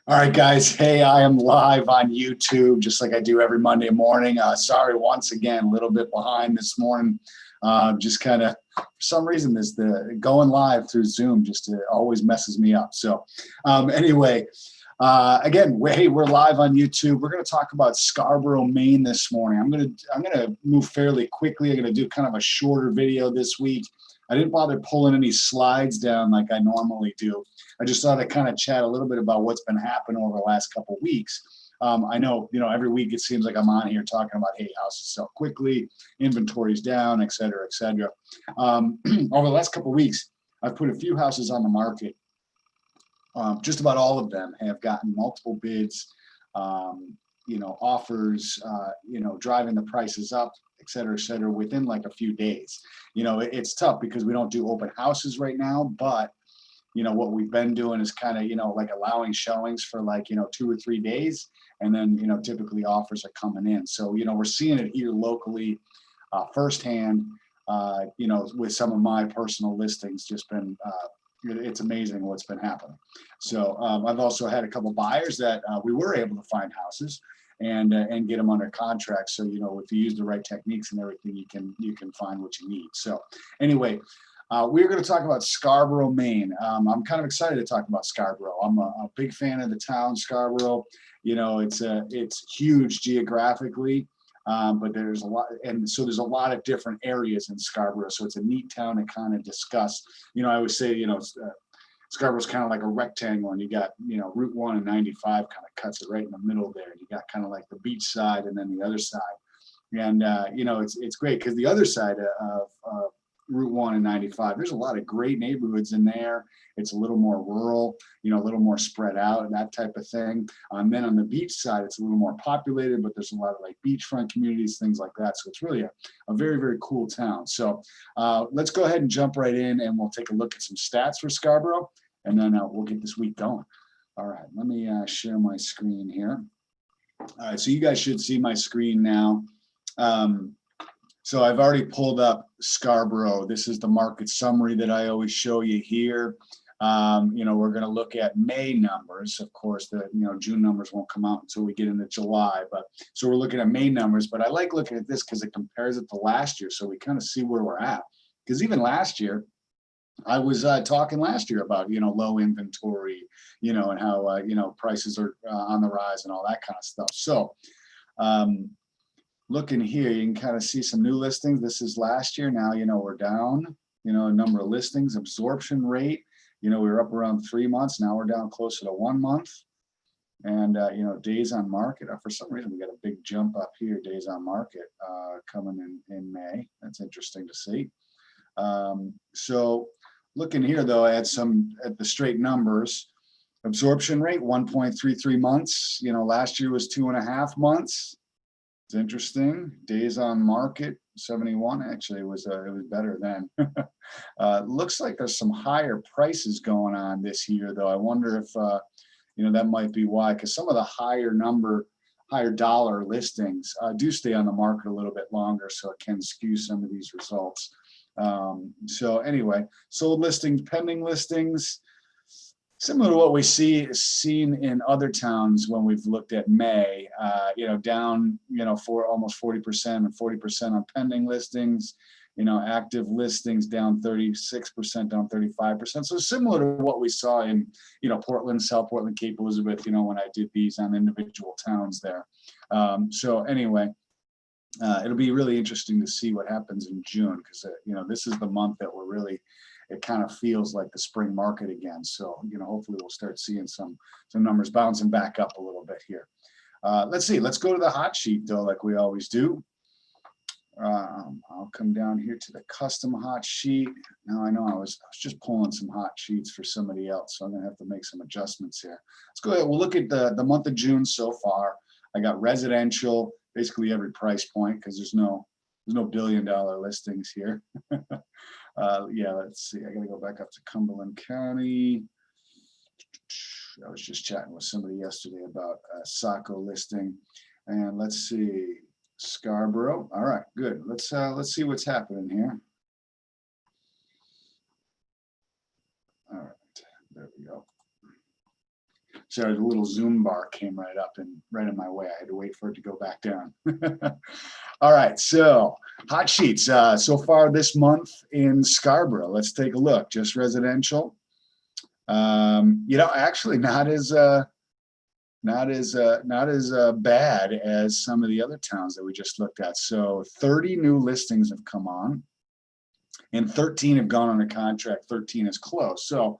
All right, guys. Hey, I am live on YouTube, just like I do every Monday morning. Sorry, once again, a little bit behind this morning. Just kind of, for some reason, the going live through Zoom just always messes me up. So, anyway, again, we're live on YouTube. We're going to talk about Scarborough, Maine this morning. I'm gonna move fairly quickly. I'm going to do kind of a shorter video this week. I didn't bother pulling any slides down like I normally do. I just thought I'd kind of chat a little bit about what's been happening over the last couple of weeks. I know, every week it seems like I'm on here talking about, hey, houses sell quickly, inventory's down, et cetera, et cetera. Over the last couple of weeks, I've put a few houses on the market. Just about all of them have gotten multiple bids, offers, driving the prices up, et cetera, within like a few days. It's tough because we don't do open houses right now, but what we've been doing is kind of, like allowing showings for like, 2 or 3 days. And then, typically offers are coming in. So, we're seeing it here locally firsthand, with some of my personal listings. Just been, it's amazing what's been happening. So I've also had a couple buyers that we were able to find houses and get them under contract. So, if you use the right techniques and everything, you can find what you need. So anyway, we're going to talk about Scarborough, Maine. I'm kind of excited to talk about Scarborough. I'm a big fan of the town, Scarborough. It's huge geographically, but there's a lot, and so there's a lot of different areas in Scarborough. So it's a neat town to kind of discuss. I always say, Scarborough's kind of like a rectangle, and you got, Route 1 and 95 kind of cuts it right in the middle there. You got kind of like the beach side and then the other side. And, it's great because the other side of Route 1 and 95, there's a lot of great neighborhoods in there. It's a little more rural, a little more spread out and that type of thing. Then on the beach side, it's a little more populated, but there's a lot of like beachfront communities, things like that. So it's really a very, very cool town. So let's go ahead and jump right in, and we'll take a look at some stats for Scarborough, and then we'll get this week going. All right, let me share my screen here. All right, so you guys should see my screen now. So I've already pulled up Scarborough. This is the market summary that I always show you here. We're going to look at May numbers. Of course, the June numbers won't come out until we get into July. But so we're looking at May numbers. But I like looking at this because it compares it to last year, so we kind of see where we're at. Because even last year, I was talking last year about low inventory, and how prices are on the rise and all that kind of stuff. So. Looking here, you can kind of see some new listings. This is last year. Now, we're down, number of listings, absorption rate, we were up around 3 months. Now we're down closer to 1 month. And, days on market. For some reason, we got a big jump up here, days on market coming in May. That's interesting to see. So looking here, though, at the straight numbers, absorption rate, 1.33 months. Last year was 2.5 months. It's interesting. Days on market, 71. Actually, it was better then. Looks like there's some higher prices going on this year, though. I wonder if that might be why, because some of the higher dollar listings do stay on the market a little bit longer, so it can skew some of these results. So anyway, sold listings, pending listings. Similar to what we seen in other towns when we've looked at May, down, for almost 40% and 40% on pending listings, active listings down 36%, down 35%. So similar to what we saw in, Portland, South Portland, Cape Elizabeth, when I did these on individual towns there. So anyway, it'll be really interesting to see what happens in June, because, this is the month that we're really, it kind of feels like the spring market again. So, hopefully we'll start seeing some numbers bouncing back up a little bit here. Let's see. Let's go to the hot sheet, though, like we always do. I'll come down here to the custom hot sheet. Now I know I was just pulling some hot sheets for somebody else, so I'm going to have to make some adjustments here. Let's go ahead. We'll look at the month of June so far. I got residential, basically every price point, because there's no billion-dollar listings here. Yeah, let's see. I got to go back up to Cumberland County. I was just chatting with somebody yesterday about a Saco listing, and let's see, Scarborough. All right, good. Let's see what's happening here. All right, there we go. Sorry, the little Zoom bar came right up and right in my way. I had to wait for it to go back down. All right, so hot sheets so far this month in Scarborough. Let's take a look. Just residential. Actually not as bad as some of the other towns that we just looked at. So 30 new listings have come on, and 13 have gone under contract. 13 is closed. So,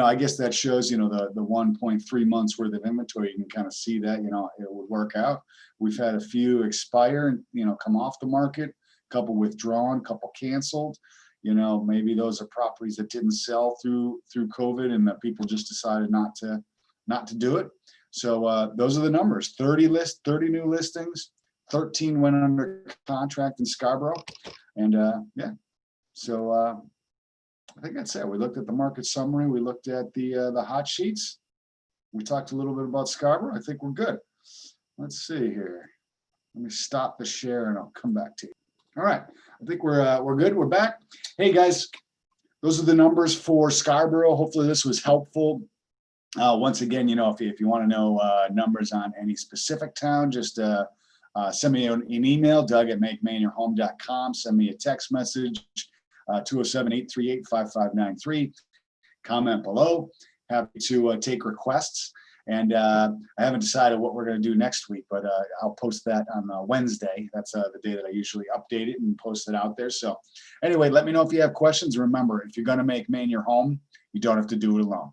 I guess that shows, the 1.3 months worth of inventory. You can kind of see that, it would work out. We've had a few expire and, come off the market, a couple withdrawn, a couple canceled. Maybe those are properties that didn't sell through COVID, and that people just decided not to do it. So those are the numbers. 30 new listings, 13 went under contract in Scarborough. And yeah, so I think that's it. We looked at the market summary. We looked at the hot sheets. We talked a little bit about Scarborough. I think we're good. Let's see here. Let me stop the share and I'll come back to you. All right. I think we're good. We're back. Hey guys, those are the numbers for Scarborough. Hopefully this was helpful. Once again, if you want to know numbers on any specific town, just send me an email, doug@makemainyourhome.com. Send me a text message, 207-838-5593. Comment below. Happy to take requests. And I haven't decided what we're going to do next week, but I'll post that on Wednesday. That's the day that I usually update it and post it out there. So anyway, let me know if you have questions. Remember, if you're going to make Maine your home, you don't have to do it alone.